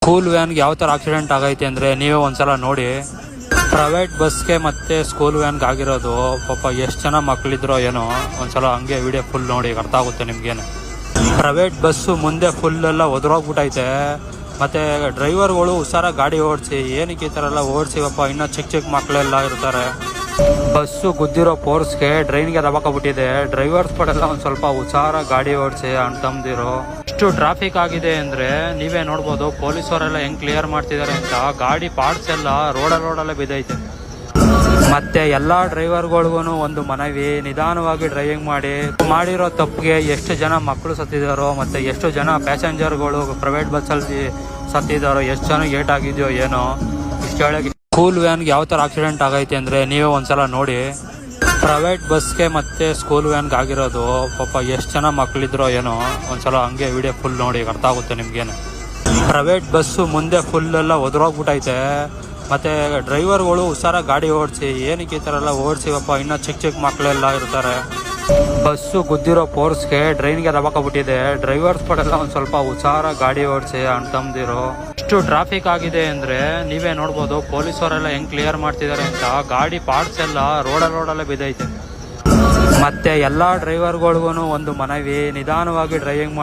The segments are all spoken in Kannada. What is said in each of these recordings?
ಸ್ಕೂಲ್ ವ್ಯಾನ್ಗೆ ಯಾವ ಥರ ಆಕ್ಸಿಡೆಂಟ್ ಆಗೈತೆ ಅಂದರೆ ನೀವೇ ಒಂದ್ಸಲ ನೋಡಿ. ಪ್ರೈವೇಟ್ ಬಸ್ಗೆ ಮತ್ತು ಸ್ಕೂಲ್ ವ್ಯಾನ್ಗೆ ಆಗಿರೋದು. ಪಾಪ ಎಷ್ಟು ಜನ ಮಕ್ಕಳಿದ್ರೋ ಏನೋ, ಒಂದ್ಸಲ ಹಂಗೆ ವಿಡಿಯೋ ಫುಲ್ ನೋಡಿ, ಅರ್ಥ ಆಗುತ್ತೆ ನಿಮ್ಗೇನೆ. ಪ್ರೈವೇಟ್ ಬಸ್ಸು ಮುಂದೆ ಫುಲ್ಲೆಲ್ಲ ಒದರೋಗ್ಬಿಟ್ಟೈತೆ. ಮತ್ತು ಡ್ರೈವರ್ಗಳು ಹುಷಾರ ಗಾಡಿ ಓಡಿಸಿ, ಏನಕ್ಕೆ ಈ ಥರ ಎಲ್ಲ ಓಡಿಸಿ ಪಾಪ, ಇನ್ನೂ ಚಿಕ್ಕ ಚಿಕ್ಕ ಮಕ್ಕಳೆಲ್ಲ ಇರ್ತಾರೆ. ಬಸ್ಸು ಗುದ್ದಿರೋ ಫೋರ್ಸ್ಗೆ ಡ್ರೈನ್ಗೆ ದಬಾಕೊಬಿಟ್ಟಿದೆ. ಡ್ರೈವರ್ಸ್ ಪಡೆಲ್ಲ ಒಂದು ಸ್ವಲ್ಪ ಹುಷಾರ ಗಾಡಿ ಓಡಿಸಿ ಅಣ್ತಂದಿರೋ. ಎಷ್ಟು ಟ್ರಾಫಿಕ್ ಆಗಿದೆ ಅಂದರೆ ನೀವೇ ನೋಡ್ಬೋದು. ಪೊಲೀಸವರೆಲ್ಲ ಹೆಂಗೆ ಕ್ಲಿಯರ್ ಮಾಡ್ತಿದ್ದಾರೆ ಅಂತ. ಗಾಡಿ ಪಾರ್ಟ್ಸ್ ಎಲ್ಲ ರೋಡಲ್ಲೇ ಬಿದ್ದೈತೆ. ಮತ್ತು ಎಲ್ಲ ಡ್ರೈವರ್ಗಳಿಗೂ ಒಂದು ಮನವಿ, ನಿಧಾನವಾಗಿ ಡ್ರೈವಿಂಗ್ ಮಾಡಿರೋ ತಪ್ಪಿಗೆ ಎಷ್ಟು ಜನ ಮಕ್ಕಳು ಸತ್ತಿದ್ದಾರೋ, ಮತ್ತು ಎಷ್ಟು ಜನ ಪ್ಯಾಸೆಂಜರ್ಗಳು ಪ್ರೈವೇಟ್ ಬಸ್ಸಲ್ಲಿ ಸತ್ತಿದ್ದಾರೋ, ಎಷ್ಟು ಜನ ಏಟ್ ಆಗಿದೆಯೋ ಏನೋ. ಇಷ್ಟು ಹೇಳಕ್ಕೆ ಸ್ಕೂಲ್ ವ್ಯಾನ್ಗೆ ಯಾವ ಥರ ಆಕ್ಸಿಡೆಂಟ್ ಆಗೈತೆ ಅಂದರೆ ನೀವೇ ಒಂದ್ಸಲ ನೋಡಿ. ಪ್ರೈವೇಟ್ ಬಸ್ಗೆ ಮತ್ತು ಸ್ಕೂಲ್ ವ್ಯಾನ್ಗೆ ಆಗಿರೋದು. ಪಾಪ ಎಷ್ಟು ಜನ ಮಕ್ಕಳಿದ್ರೋ ಏನೋ, ಒಂದ್ಸಲ ಹಂಗೆ ವಿಡಿಯೋ ಫುಲ್ ನೋಡಿ, ಅರ್ಥ ಆಗುತ್ತೆ ನಿಮ್ಗೇನೆ. ಪ್ರೈವೇಟ್ ಬಸ್ಸು ಮುಂದೆ ಫುಲ್ಲೆಲ್ಲ ಒದರೋಗ್ಬಿಟ್ಟೈತೆ. ಮತ್ತು ಡ್ರೈವರ್ಗಳು ಹುಷಾರ ಗಾಡಿ ಓಡಿಸಿ, ಏನಕ್ಕೆ ಈ ಥರ ಎಲ್ಲ ಓಡಿಸಿ ಪಾಪ, ಇನ್ನೂ ಚಿಕ್ಕ ಚಿಕ್ಕ ಮಕ್ಕಳೆಲ್ಲ ಇರ್ತಾರೆ. ಬಸ್ಸು ಗುದ್ದಿರೋ ಫೋರ್ಸ್ಗೆ ಡ್ರೈನ್ಗೆ ದಬಾಕೊಬಿಟ್ಟಿದೆ. ಡ್ರೈವರ್ಸ್ ಪಡೆಲ್ಲ ಒಂದು ಸ್ವಲ್ಪ ಹುಷಾರ ಗಾಡಿ ಓಡಿಸಿ ಅಣ್ತಂದಿರೋ. ಎಷ್ಟು ಟ್ರಾಫಿಕ್ ಆಗಿದೆ ಅಂದರೆ ನೀವೇ ನೋಡ್ಬೋದು. ಪೊಲೀಸವರೆಲ್ಲ ಹೆಂಗೆ ಕ್ಲಿಯರ್ ಮಾಡ್ತಿದ್ದಾರೆ ಅಂತ. ಗಾಡಿ ಪಾರ್ಟ್ಸ್ ಎಲ್ಲ ರೋಡಲ್ಲೇ ಬಿದ್ದೈತೆ. ಮತ್ತು ಎಲ್ಲ ಡ್ರೈವರ್ಗಳಿಗೂ ಒಂದು ಮನವಿ, ನಿಧಾನವಾಗಿ ಡ್ರೈವಿಂಗ್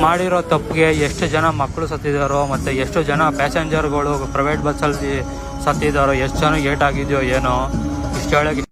ಮಾಡಿರೋ ತಪ್ಪಿಗೆ ಎಷ್ಟು ಜನ ಮಕ್ಕಳು ಸತ್ತಿದ್ದಾರೋ, ಮತ್ತು ಎಷ್ಟು ಜನ ಪ್ಯಾಸೆಂಜರ್ಗಳು ಪ್ರೈವೇಟ್ ಬಸ್ಸಲ್ಲಿ ಸತ್ತಿದ್ದಾರೋ, ಎಷ್ಟು ಜನ ಏಟ್ ಆಗಿದೆಯೋ ಏನೋ. ಇಷ್ಟು ಹೇಳಕ್ಕೆ